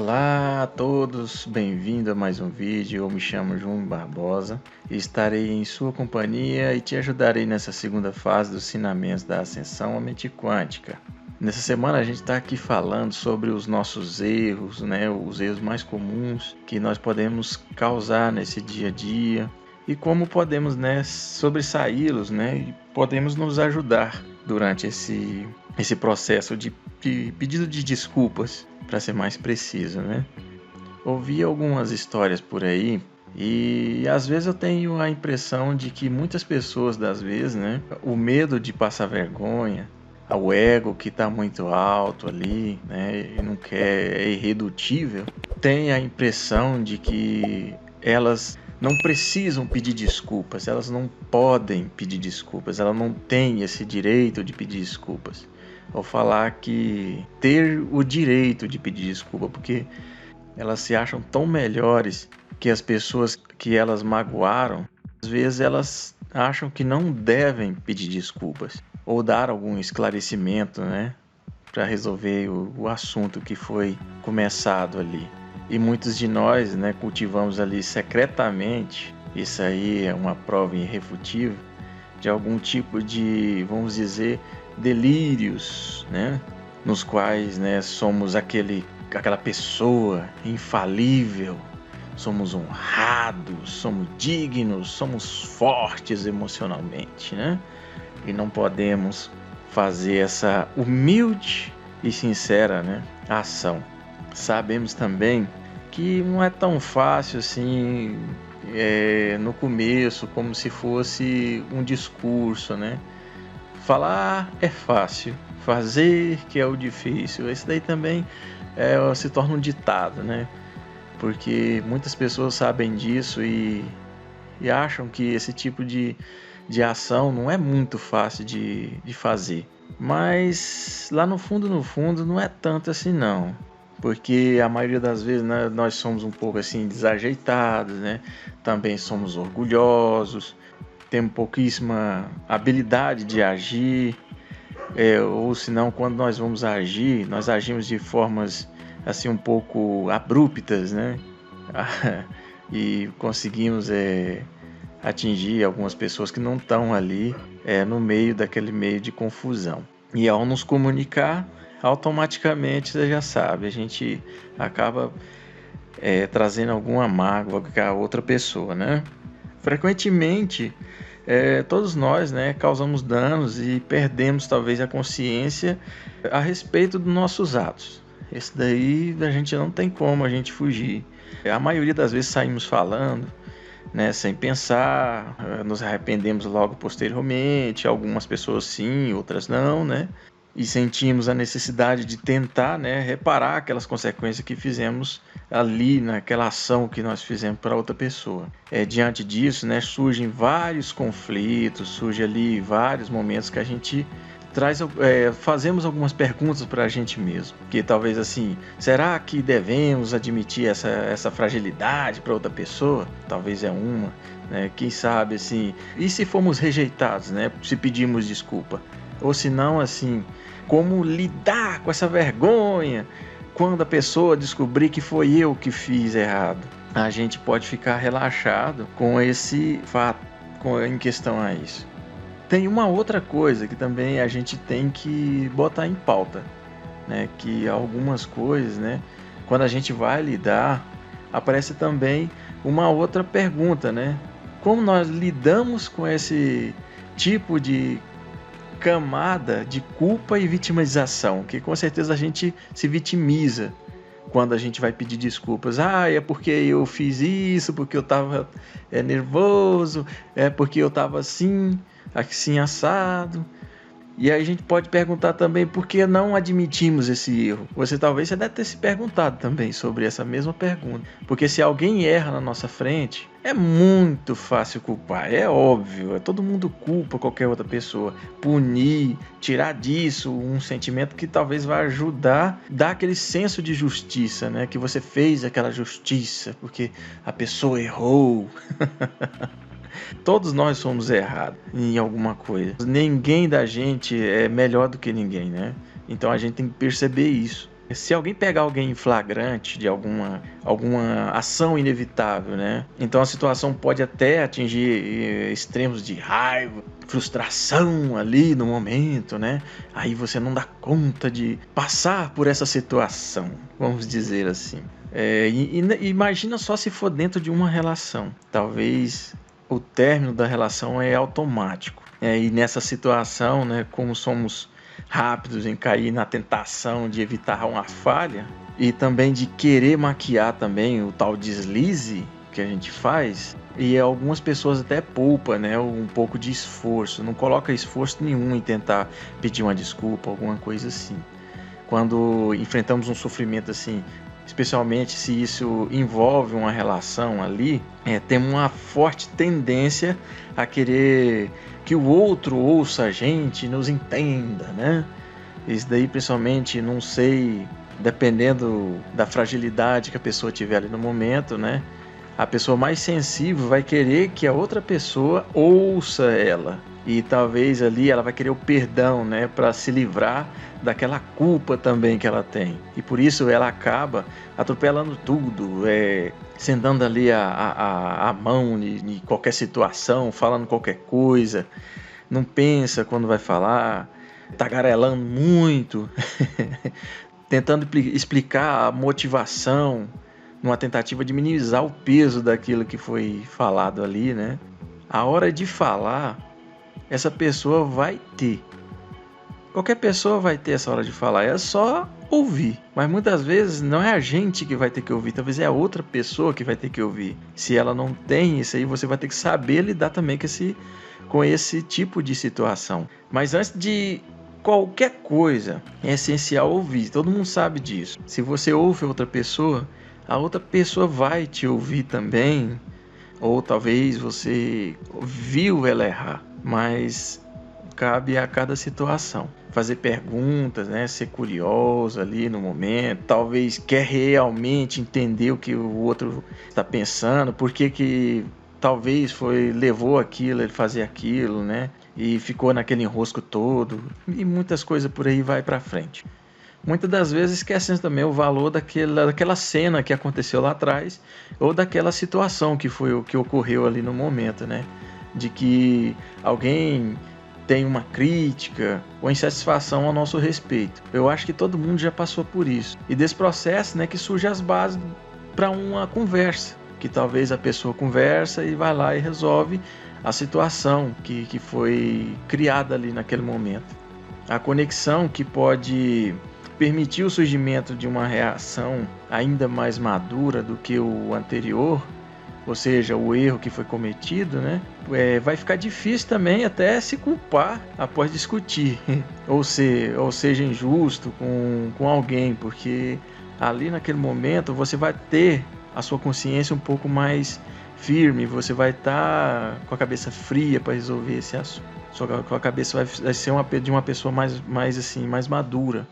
Olá a todos, bem-vindo a mais um vídeo. Eu me chamo João Barbosa e estarei em sua companhia e te ajudarei nessa segunda fase dos ensinamentos da Ascensão à Mente Quântica. Nessa semana a gente está aqui falando sobre os nossos erros, os erros mais comuns que nós podemos causar nesse dia a dia e como podemos sobressaí-los, e podemos nos ajudar durante esse processo de pedido de desculpas, para ser mais preciso, Ouvi algumas histórias por aí e às vezes eu tenho a impressão de que muitas pessoas, o medo de passar vergonha, o ego que está muito alto ali, e não quer, é irredutível, tem a impressão de que elas não precisam pedir desculpas, elas não podem pedir desculpas, elas não têm esse direito de pedir desculpas. Ao falar que ter o direito de pedir desculpa, porque elas se acham tão melhores que as pessoas que elas magoaram, às vezes elas acham que não devem pedir desculpas ou dar algum esclarecimento, para resolver o assunto que foi começado ali. E muitos de nós, cultivamos ali secretamente, isso aí é uma prova irrefutível, de algum tipo de, vamos dizer, delírios, nos quais somos aquela pessoa infalível, somos honrados, somos dignos, somos fortes emocionalmente, e não podemos fazer essa humilde e sincera ação. Sabemos também que não é tão fácil assim no começo, como se fosse um discurso, Falar é fácil, fazer que é o difícil. Esse daí também se torna um ditado, Porque muitas pessoas sabem disso e acham que esse tipo de ação não é muito fácil de fazer. Mas lá no fundo não é tanto assim não. Porque a maioria das vezes nós somos um pouco assim desajeitados, Também somos orgulhosos, temos pouquíssima habilidade de agir, ou senão quando nós vamos agir, nós agimos de formas assim um pouco abruptas, e conseguimos atingir algumas pessoas que não estão ali no meio daquele meio de confusão. E ao nos comunicar, automaticamente você já sabe, a gente acaba trazendo alguma mágoa com a outra pessoa, Frequentemente, todos nós causamos danos e perdemos talvez a consciência a respeito dos nossos atos. Esse daí a gente não tem como a gente fugir. A maioria das vezes saímos falando, sem pensar, nos arrependemos logo posteriormente, algumas pessoas sim, outras não, E sentimos a necessidade de tentar reparar aquelas consequências que fizemos ali naquela ação que nós fizemos para outra pessoa. Diante disso, surgem vários conflitos, surgem ali vários momentos que a gente fazemos algumas perguntas para a gente mesmo, que talvez assim, será que devemos admitir essa fragilidade para outra pessoa? Talvez é uma, quem sabe assim, e se formos rejeitados, se pedimos desculpa? Ou se não, assim, como lidar com essa vergonha quando a pessoa descobrir que foi eu que fiz errado? A gente pode ficar relaxado com esse fato em questão a isso. Tem uma outra coisa que também a gente tem que botar em pauta, que algumas coisas, quando a gente vai lidar, aparece também uma outra pergunta, Como nós lidamos com esse tipo de camada de culpa e vitimização, que com certeza a gente se vitimiza quando a gente vai pedir desculpas. É porque eu fiz isso, porque eu estava nervoso, é porque eu estava assim assado. E aí a gente pode perguntar também por que não admitimos esse erro. Você deve ter se perguntado também sobre essa mesma pergunta. Porque se alguém erra na nossa frente, é muito fácil culpar, é óbvio. Todo mundo culpa qualquer outra pessoa. Punir, tirar disso um sentimento que talvez vá ajudar, dar aquele senso de justiça, que você fez aquela justiça, porque a pessoa errou. Todos nós somos errados em alguma coisa. Ninguém da gente é melhor do que ninguém, Então a gente tem que perceber isso. Se alguém pegar alguém em flagrante de alguma ação inevitável, né? Então a situação pode até atingir extremos de raiva, frustração ali no momento, né? Aí você não dá conta de passar por essa situação, vamos dizer assim. Imagina só se for dentro de uma relação. Talvez o término da relação é automático. E nessa situação, né, como somos rápidos em cair na tentação de evitar uma falha e também de querer maquiar também o tal deslize que a gente faz, e algumas pessoas até poupam, né, um pouco de esforço, não coloca esforço nenhum em tentar pedir uma desculpa, alguma coisa assim. Quando enfrentamos um sofrimento assim, especialmente se isso envolve uma relação ali, temos uma forte tendência a querer que o outro ouça a gente, nos entenda, né? Isso daí, principalmente, não sei, dependendo da fragilidade que a pessoa tiver ali no momento, né? A pessoa mais sensível vai querer que a outra pessoa ouça ela. E talvez ali ela vai querer o perdão, né? Para se livrar daquela culpa também que ela tem. E por isso ela acaba atropelando tudo, sentando ali a mão em qualquer situação, falando qualquer coisa, não pensa quando vai falar, tagarelando muito, tentando explicar a motivação, numa tentativa de minimizar o peso daquilo que foi falado ali, né? A hora de falar, essa pessoa vai ter. Qualquer pessoa vai ter essa hora de falar, é só ouvir. Mas muitas vezes não é a gente que vai ter que ouvir, talvez é a outra pessoa que vai ter que ouvir. Se ela não tem isso aí, você vai ter que saber lidar também com esse tipo de situação. Mas antes de qualquer coisa, é essencial ouvir. Todo mundo sabe disso. Se você ouve outra pessoa, a outra pessoa vai te ouvir também. Ou talvez você viu ela errar, mas cabe a cada situação. Fazer perguntas, né? Ser curioso ali no momento. Talvez quer realmente entender o que o outro está pensando. Por que talvez levou aquilo, ele fazer aquilo, né? E ficou naquele enrosco todo. E muitas coisas por aí vai para frente. Muitas das vezes esquecendo também o valor daquela cena que aconteceu lá atrás, ou daquela situação que foi o que ocorreu ali no momento, né? De que alguém tem uma crítica ou insatisfação ao nosso respeito. Eu acho que todo mundo já passou por isso. E desse processo, né, que surge as bases para uma conversa, que talvez a pessoa conversa e vai lá e resolve a situação que foi criada ali naquele momento. A conexão que pode permitir o surgimento de uma reação ainda mais madura do que o anterior, ou seja, o erro que foi cometido, né? Vai ficar difícil também até se culpar após discutir, ou seja injusto com alguém, porque ali naquele momento você vai ter a sua consciência um pouco mais firme, você vai estar com a cabeça fria para resolver esse assunto. Sua cabeça vai ser de uma pessoa mais madura.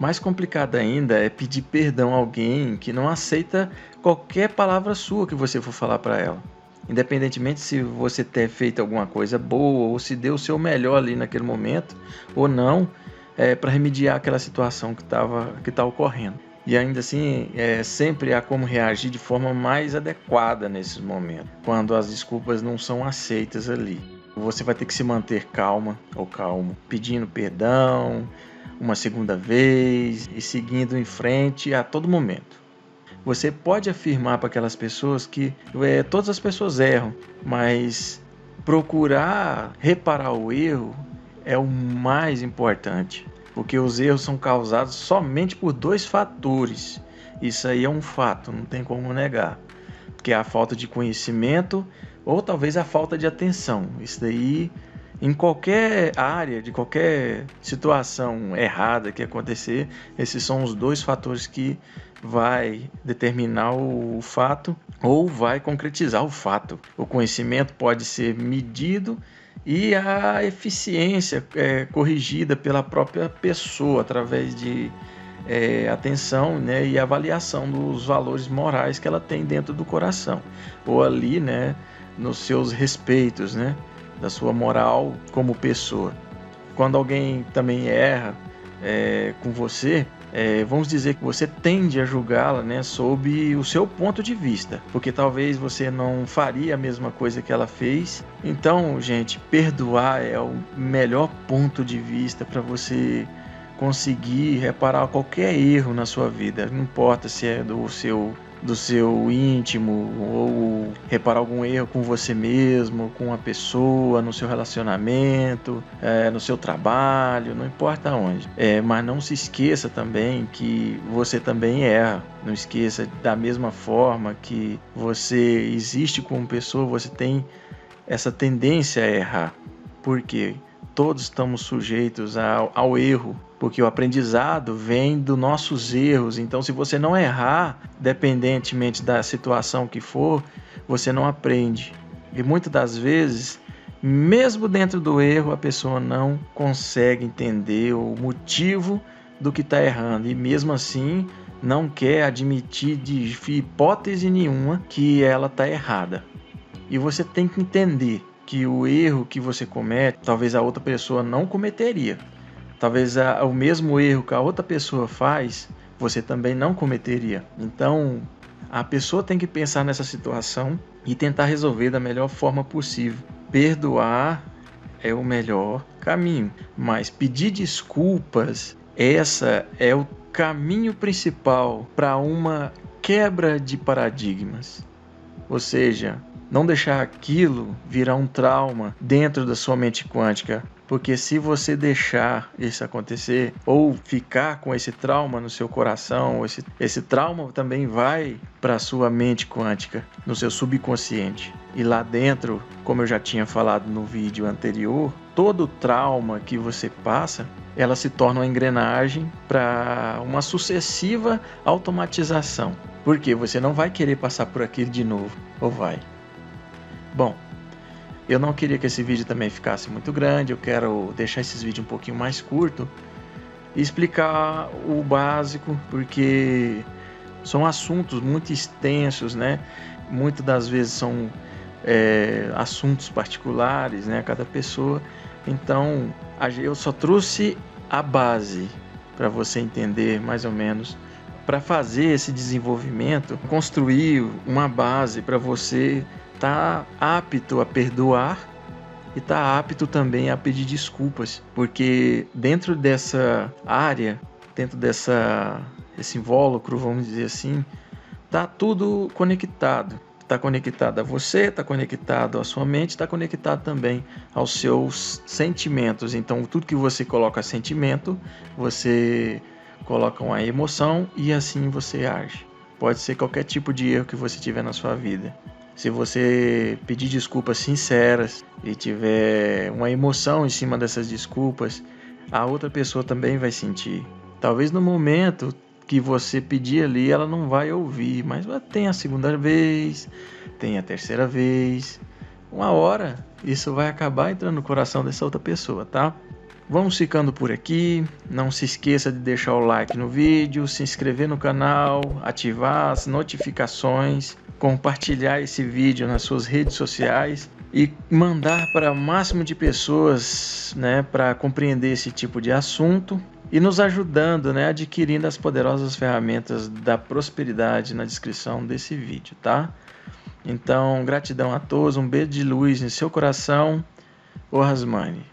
Mais complicado ainda é pedir perdão a alguém que não aceita qualquer palavra sua que você for falar para ela. Independentemente se você ter feito alguma coisa boa ou se deu o seu melhor ali naquele momento ou não, para remediar aquela situação que está ocorrendo. E ainda assim, sempre há como reagir de forma mais adequada nesses momentos, quando as desculpas não são aceitas ali. Você vai ter que se manter calma ou calmo, pedindo perdão uma segunda vez e seguindo em frente a todo momento. Você pode afirmar para aquelas pessoas que todas as pessoas erram, mas procurar reparar o erro é o mais importante, porque os erros são causados somente por 2 fatores. Isso aí é um fato, não tem como negar, que é a falta de conhecimento ou talvez a falta de atenção. Isso daí, em qualquer área, de qualquer situação errada que acontecer, esses são os 2 fatores que vai determinar o fato ou vai concretizar o fato. O conhecimento pode ser medido e a eficiência corrigida pela própria pessoa através de atenção, né, e avaliação dos valores morais que ela tem dentro do coração ou ali, né, nos seus respeitos, né, da sua moral como pessoa. Quando alguém também erra com você, vamos dizer que você tende a julgá-la, né, sob o seu ponto de vista, porque talvez você não faria a mesma coisa que ela fez. Então, gente, perdoar é o melhor ponto de vista para você conseguir reparar qualquer erro na sua vida. Não importa se é do seu íntimo, ou reparar algum erro com você mesmo, com a pessoa, no seu relacionamento, no seu trabalho, não importa onde. Mas não se esqueça também que você também erra. Não esqueça, da mesma forma que você existe como pessoa, você tem essa tendência a errar. Por quê? Todos estamos sujeitos ao erro, porque o aprendizado vem dos nossos erros. Então, se você não errar, dependentemente da situação que for, você não aprende. E muitas das vezes, mesmo dentro do erro, a pessoa não consegue entender o motivo do que está errando. E mesmo assim, não quer admitir de hipótese nenhuma que ela está errada. E você tem que entender que o erro que você comete, talvez a outra pessoa não cometeria. Talvez o mesmo erro que a outra pessoa faz, você também não cometeria. Então, a pessoa tem que pensar nessa situação e tentar resolver da melhor forma possível. Perdoar é o melhor caminho, mas pedir desculpas, essa é o caminho principal para uma quebra de paradigmas. Ou seja, não deixar aquilo virar um trauma dentro da sua mente quântica. Porque se você deixar isso acontecer, ou ficar com esse trauma no seu coração, esse trauma também vai para a sua mente quântica, no seu subconsciente. E lá dentro, como eu já tinha falado no vídeo anterior, todo trauma que você passa, ela se torna uma engrenagem para uma sucessiva automatização. Porque você não vai querer passar por aquilo de novo, ou vai? Bom, eu não queria que esse vídeo também ficasse muito grande, eu quero deixar esses vídeos um pouquinho mais curto e explicar o básico, porque são assuntos muito extensos, né? Muitas das vezes são assuntos particulares, né, a cada pessoa. Então, eu só trouxe a base para você entender mais ou menos, para fazer esse desenvolvimento, construir uma base para você estar apto a perdoar e estar apto também a pedir desculpas, porque dentro dessa área, dentro desse invólucro, vamos dizer assim, está tudo conectado. Está conectado a você, está conectado à sua mente, está conectado também aos seus sentimentos. Então, tudo que você coloca sentimento, você coloca uma emoção e assim você age. Pode ser qualquer tipo de erro que você tiver na sua vida. Se você pedir desculpas sinceras e tiver uma emoção em cima dessas desculpas, a outra pessoa também vai sentir. Talvez no momento que você pedir ali, ela não vai ouvir, mas tem a segunda vez, tem a terceira vez. Uma hora, isso vai acabar entrando no coração dessa outra pessoa, tá? Vamos ficando por aqui. Não se esqueça de deixar o like no vídeo, se inscrever no canal, ativar as notificações, compartilhar esse vídeo nas suas redes sociais e mandar para o máximo de pessoas, né, para compreender esse tipo de assunto e nos ajudando, né, adquirindo as poderosas ferramentas da prosperidade na descrição desse vídeo, tá? Então, gratidão a todos, um beijo de luz em seu coração, o Rasmani.